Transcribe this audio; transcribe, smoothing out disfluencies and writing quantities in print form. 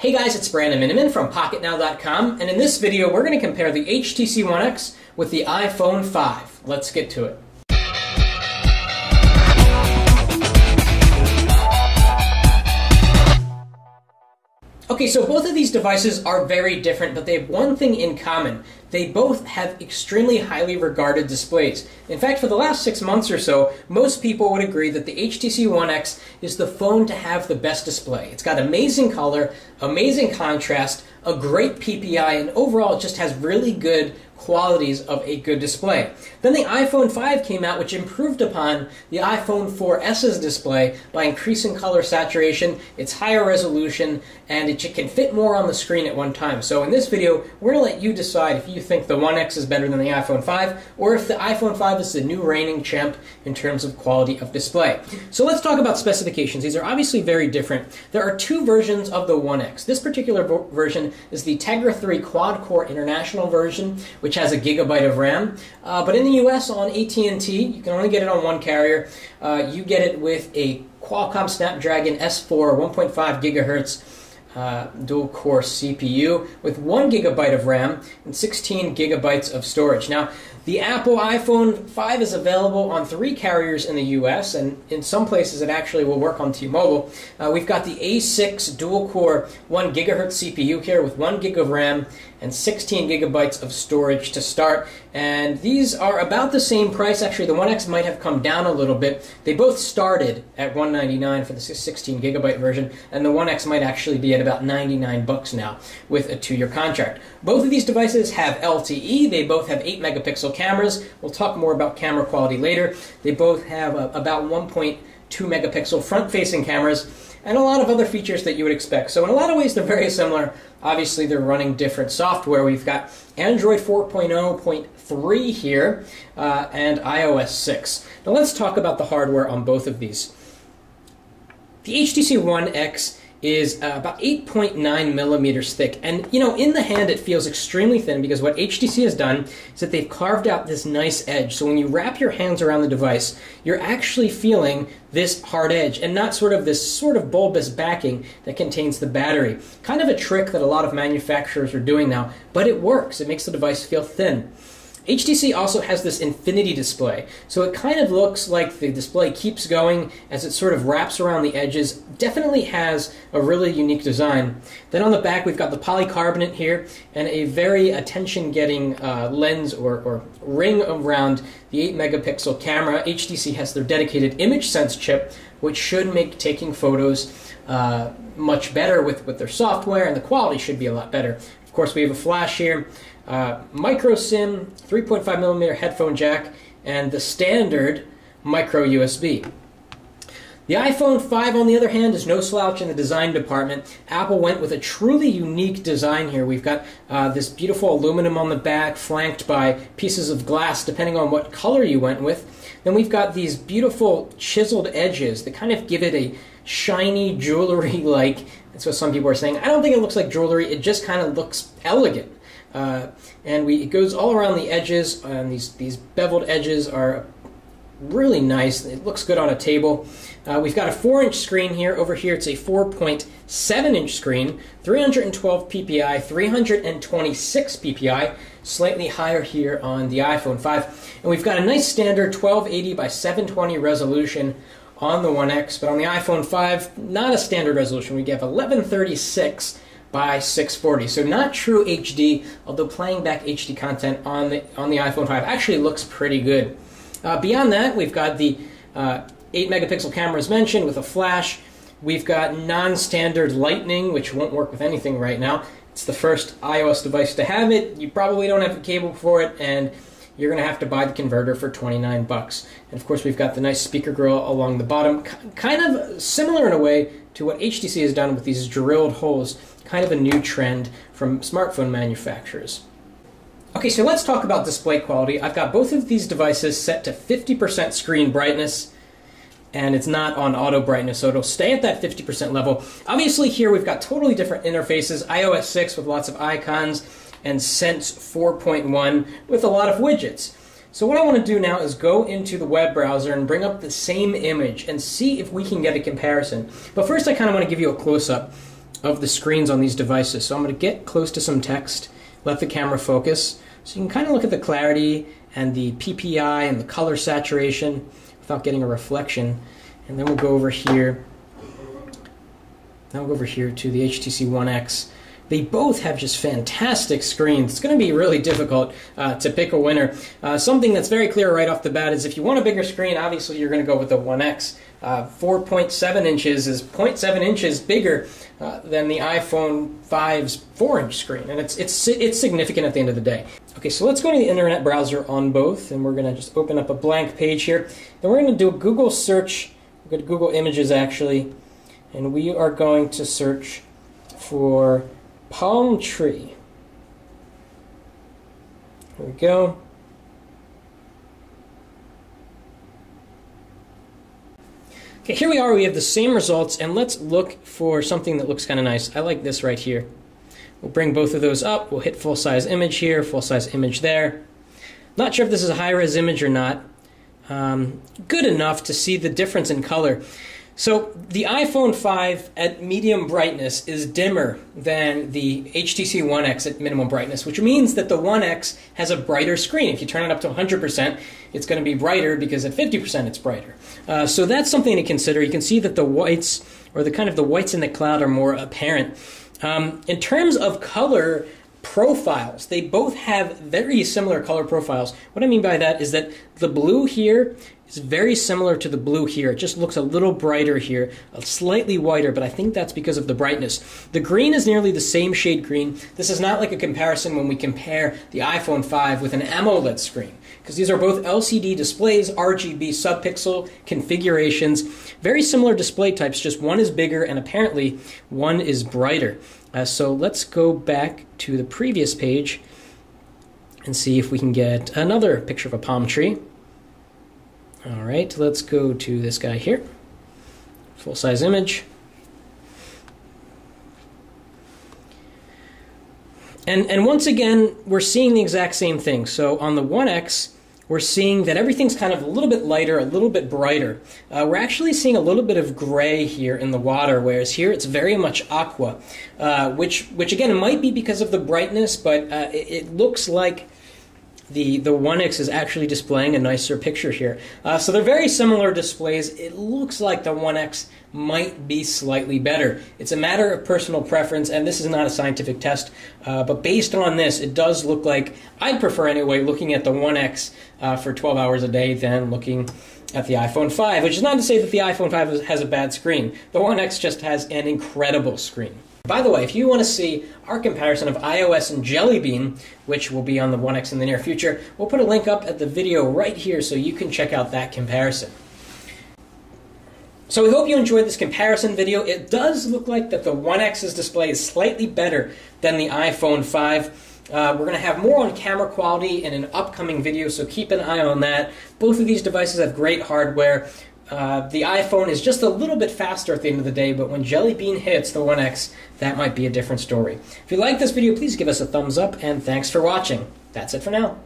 Hey guys, it's Brandon Miniman from PocketNow.com, and in this video we're going to compare the HTC One X with the iPhone 5. Let's get to it. Okay, so both of these devices are very different, but they have one thing in common. They both have extremely highly regarded displays. In fact, for the last 6 months or so, most people would agree that the HTC One X is the phone to have the best display. It's got amazing color, amazing contrast, a great PPI, and overall it just has really good qualities of a good display. Then the iPhone 5 came out, which improved upon the iPhone 4S's display by increasing color saturation, its higher resolution, and it can fit more on the screen at one time. So in this video, we're going to let you decide if you think the One X is better than the iPhone 5, or if the iPhone 5 is the new reigning champ in terms of quality of display. So let's talk about specifications. These are obviously very different. There are two versions of the One X. This particular version is the Tegra 3 quad-core international version, which has a gigabyte of RAM. But in the US on AT&T, you can only get it on one carrier. You get it with a Qualcomm Snapdragon S4 1.5 gigahertz dual-core CPU with 1 gigabyte of RAM and 16 gigabytes of storage. Now, the Apple iPhone 5 is available on 3 carriers in the US, and in some places it actually will work on T-Mobile. We've got the A6 dual-core 1 gigahertz CPU here with 1 gig of RAM and 16 gigabytes of storage to start. And these are about the same price. Actually, the One X might have come down a little bit. They both started at $199 for the 16 gigabyte version, and the One X might actually be at about $99 now with a 2-year contract. Both of these devices have LTE. They both have 8 megapixel cameras. We'll talk more about camera quality later. They both have about 1.2 megapixel front-facing cameras and a lot of other features that you would expect. So in a lot of ways, they're very similar. Obviously, they're running different software. We've got Android 4.0.3 here and iOS 6. Now let's talk about the hardware on both of these. The HTC One X is about 8.9 millimeters thick, and in the hand it feels extremely thin because what HTC has done is that they've carved out this nice edge, so when you wrap your hands around the device you're actually feeling this hard edge and not this bulbous backing that contains the battery. Kind of a trick that a lot of manufacturers are doing now, but it works. It makes the device feel thin. HTC also has this infinity display, so it kind of looks like the display keeps going as it sort of wraps around the edges. Definitely has a really unique design. Then on the back we've got the polycarbonate here and a very attention-getting lens or ring around the 8 megapixel camera. HTC has their dedicated image sense chip, which should make taking photos much better with their software, and the quality should be a lot better. Of course, we have a flash here, micro SIM, 3.5 millimeter headphone jack, and the standard micro USB. The iPhone 5, on the other hand, is no slouch in the design department. Apple went with a truly unique design here. We've got this beautiful aluminum on the back, flanked by pieces of glass, depending on what color you went with. Then we've got these beautiful chiseled edges that kind of give it a shiny jewelry-like. That's what some people are saying. I don't think it looks like jewelry. It just kind of looks elegant. It goes all around the edges, and these beveled edges are really nice. It looks good on a table. We've got a 4-inch screen here. Over here it's a 4.7-inch screen, 312 ppi, 326 ppi, slightly higher here on the iPhone 5. And we've got a nice standard 1280 by 720 resolution on the One X, but on the iPhone 5, not a standard resolution. We have 1136 by 640, so not true HD, although playing back HD content on the iPhone 5 actually looks pretty good. Beyond that, we've got the 8 megapixel camera as mentioned with a flash. We've got non-standard Lightning, which won't work with anything right now. It's the first iOS device to have it. You probably don't have a cable for it, and you're going to have to buy the converter for $29. And of course, we've got the nice speaker grill along the bottom, kind of similar in a way to what HTC has done with these drilled holes, kind of a new trend from smartphone manufacturers. Okay, so let's talk about display quality. I've got both of these devices set to 50% screen brightness, and it's not on auto brightness, so it'll stay at that 50% level. Obviously here we've got totally different interfaces, iOS 6 with lots of icons, and Sense 4.1 with a lot of widgets. So what I want to do now is go into the web browser and bring up the same image and see if we can get a comparison. But first I kind of want to give you a close-up of the screens on these devices. So I'm going to get close to some text, let the camera focus, so you can kind of look at the clarity and the PPI and the color saturation without getting a reflection. And then we'll go over here. Now we'll go over here to the HTC One X. They both have just fantastic screens. It's going to be really difficult to pick a winner. Something that's very clear right off the bat is if you want a bigger screen, obviously you're going to go with the One X. 4.7 inches is 0.7 inches bigger than the iPhone 5's 4-inch screen, and it's significant at the end of the day. Okay, so let's go to the internet browser on both, and we're going to just open up a blank page here. Then we're going to do a Google search. We're going to Google Images, actually, and we are going to search for palm tree. Here we go. Okay, here we are. We have the same results, and let's look for something that looks kind of nice. I like this right here. We'll bring both of those up. We'll hit full-size image here, full-size image there. Not sure if this is a high-res image or not. Good enough to see the difference in color. So the iPhone 5 at medium brightness is dimmer than the HTC One X at minimum brightness, which means that the One X has a brighter screen. If you turn it up to 100%, it's going to be brighter because at 50% it's brighter. So that's something to consider. You can see that the whites, or the whites in the cloud, are more apparent. In terms of color profiles, they both have very similar color profiles. What I mean by that is that the blue here is very similar to the blue here. It just looks a little brighter here, slightly whiter, but I think that's because of the brightness. The green is nearly the same shade green. This is not like a comparison when we compare the iPhone 5 with an AMOLED screen, because these are both LCD displays, RGB subpixel configurations, very similar display types, just one is bigger and apparently one is brighter. So let's go back to the previous page and see if we can get another picture of a palm tree. All right, let's go to this guy here. Full-size image. And once again, we're seeing the exact same thing. So on the One X, we're seeing that everything's kind of a little bit lighter, a little bit brighter. We're actually seeing a little bit of gray here in the water, whereas here it's very much aqua, which again might be because of the brightness, but it looks like the One X is actually displaying a nicer picture here. So they're very similar displays. It looks like the One X might be slightly better. It's a matter of personal preference, and this is not a scientific test, but based on this, it does look like, I'd prefer anyway, looking at the One X for 12 hours a day than looking at the iPhone 5, which is not to say that the iPhone 5 has a bad screen. The One X just has an incredible screen. By the way, if you want to see our comparison of iOS and Jelly Bean, which will be on the One X in the near future, we'll put a link up at the video right here so you can check out that comparison. So we hope you enjoyed this comparison video. It does look like that the One X's display is slightly better than the iPhone 5. We're going to have more on camera quality in an upcoming video, so keep an eye on that. Both of these devices have great hardware. The iPhone is just a little bit faster at the end of the day, but when Jelly Bean hits the One X, that might be a different story. If you like this video, please give us a thumbs up, and thanks for watching. That's it for now.